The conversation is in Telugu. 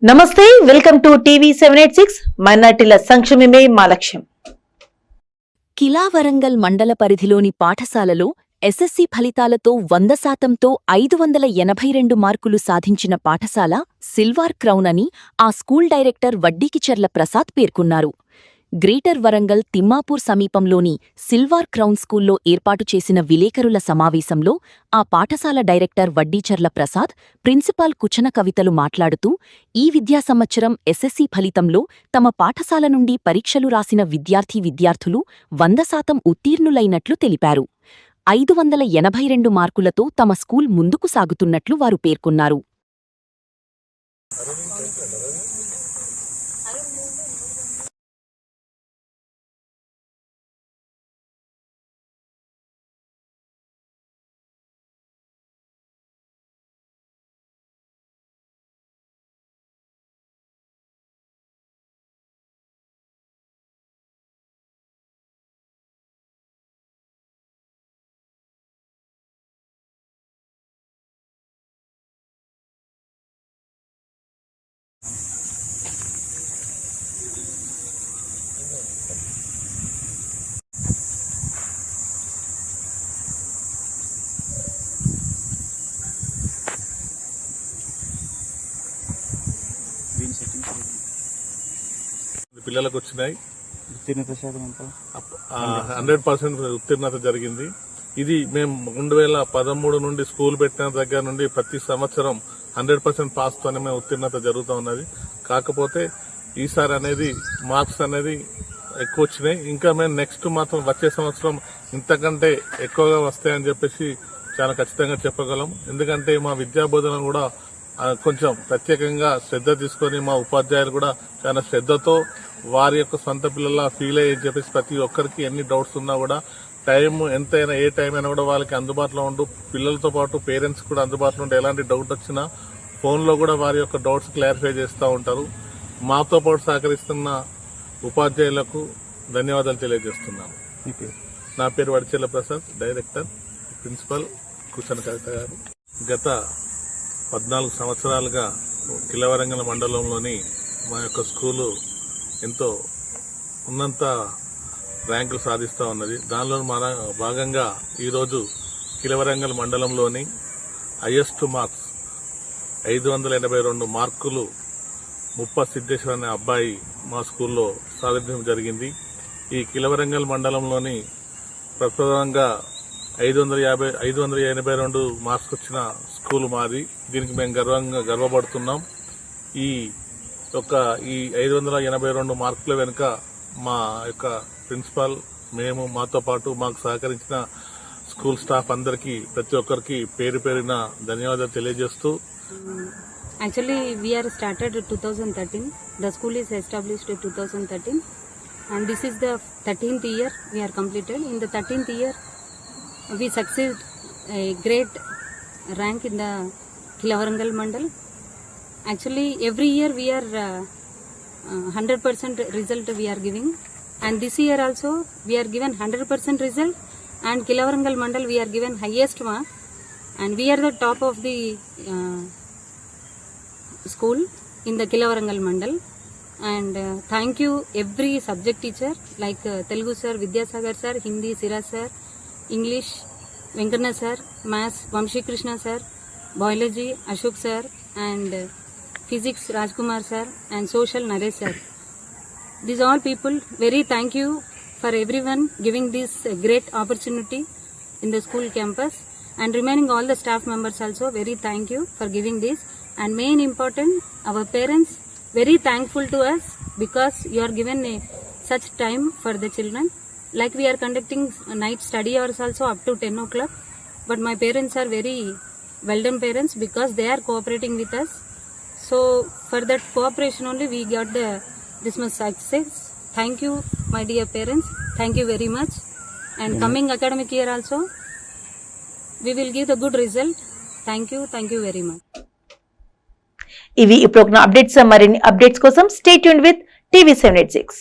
నమస్తే, వెల్కమ్ టు టీవీ 786. మైనార్టీల సంక్షేమమే మా లక్ష్యం. కిలావరంగల్ మండల పరిధిలోని పాఠశాలలో ఎస్ఎస్సీ ఫలితాలతో 100%తో 582 మార్కులు సాధించిన పాఠశాల సిల్వార్ క్రౌన్ అని ఆ స్కూల్ డైరెక్టర్ వడ్డీకిచెర్ల ప్రసాద్ పేర్కొన్నారు. గ్రేటర్ వరంగల్ తిమ్మాపూర్ సమీపంలోని సిల్వార్ క్రౌన్ స్కూల్లో ఏర్పాటు చేసిన విలేకరుల సమావేశంలో ఆ పాఠశాల డైరెక్టర్ వడ్డీచెర్ల ప్రసాద్, ప్రిన్సిపాల్ కుచన కవితలు మాట్లాడుతూ ఈ విద్యా సంవత్సరం ఎస్ఎస్సీ ఫలితంలో తమ పాఠశాల నుండి పరీక్షలు రాసిన విద్యార్థులు 100% ఉత్తీర్ణులైనట్లు తెలిపారు. 582 మార్కులతో తమ స్కూల్ ముందుకు సాగుతున్నట్లు వారు పేర్కొన్నారు. పిల్లలకు వచ్చినాయి. 100% ఉత్తీర్ణత జరిగింది. ఇది మేము 2013 నుండి స్కూల్ పెట్టిన దగ్గర నుండి ప్రతి సంవత్సరం 100% పాస్ తోనే మేము ఉత్తీర్ణత జరుగుతూ ఉన్నది. కాకపోతే ఈసారి అనేది మార్క్స్ అనేది ఎక్కువ వచ్చినాయి. ఇంకా మేము నెక్స్ట్ మాత్రం వచ్చే సంవత్సరం ఇంతకంటే ఎక్కువగా వస్తాయని చెప్పేసి చాలా ఖచ్చితంగా చెప్పగలం. ఎందుకంటే మా విద్యాబోధన కూడా కొంచెం ప్రత్యేకంగా శ్రద్ధ తీసుకుని మా ఉపాధ్యాయులు కూడా చాలా శ్రద్ధతో వారి యొక్క సొంత పిల్లల ఫీల్ అయ్యి చెప్పేసి ప్రతి ఒక్కరికి ఎన్ని డౌట్స్ ఉన్నా కూడా టైం ఎంతైనా ఏ టైం అయినా కూడా వాళ్ళకి అందుబాటులో ఉంటూ పిల్లలతో పాటు పేరెంట్స్ కూడా అందుబాటులో ఉంటే ఎలాంటి డౌట్ వచ్చినా ఫోన్లో కూడా వారి యొక్క డౌట్స్ క్లారిఫై చేస్తూ ఉంటారు. మాతో పాటు సహకరిస్తున్న ఉపాధ్యాయులకు ధన్యవాదాలు తెలియజేస్తున్నాను. నా పేరు వడ్డీచెర్ల ప్రసాద్, డైరెక్టర్, ప్రిన్సిపల్ కుచన కవిత గారు. గత 14 సంవత్సరాలుగా కిలావరంగల్ మండలంలోని మా యొక్క స్కూలు ఎంతో ఉన్నంత ర్యాంకులు సాధిస్తూ ఉన్నది. దానిలో మన భాగంగా ఈరోజు కిలావరంగల్ మండలంలోని హైయెస్ట్ మార్క్స్ 582 మార్కులు ముప్ప సిద్ధేశ్వర్ అనే అబ్బాయి మా స్కూల్లో సాధించడం జరిగింది. ఈ కిలావరంగల్ మండలంలోని ప్రప్రథమంగా 582 మార్క్స్ వచ్చిన స్కూల్ మాది. దీనికి మేము గర్వపడుతున్నాం. ఈ 582 మార్కుల వెనుక మా యొక్క ప్రిన్సిపాల్, మేము, మాతో పాటు మాకు సహకరించిన స్కూల్ స్టాఫ్ అందరికీ ప్రతి ఒక్కరికి పేరు పేరున ధన్యవాదాలు తెలియజేస్తూ, Actually, we are started 2013. The school is established 2013, and this is the 13th year we are completed. In the 13th year, we succeed a great rank in the Kilawarangal Mandal. Actually, every year we are 100% result we are giving, and this year also we are given 100% result, and Kilawarangal Mandal we are given highest mark, and we are the top of the school in the Kilawarangal Mandal. And thank you every subject teacher like Telugu sir, Vidyasagar sir, Hindi Siraj sir, English Venkana sir, Maths Vamshi Krishna sir, Biology Ashok sir, and Physics Rajkumar sir, and Social Naresh sir. These all people, very thank you for everyone giving this great opportunity in the school campus, and remaining all the staff members also, very thank you for giving this. And main important, our parents, very thankful to us because you are given such time for the children. Like we are conducting night study hours also up to 10 o'clock. But my parents are very well done parents because they are cooperating with us. So for that cooperation only we got this much success. Thank you my dear parents. Thank you very much. And coming academic year also, we will give the good result. Thank you very much. ఇవి ఇప్పుడు అప్డేట్స్. మరిన్ని అప్డేట్స్ కోసం స్టే ట్యూన్డ్ విత్ టీవీ 786.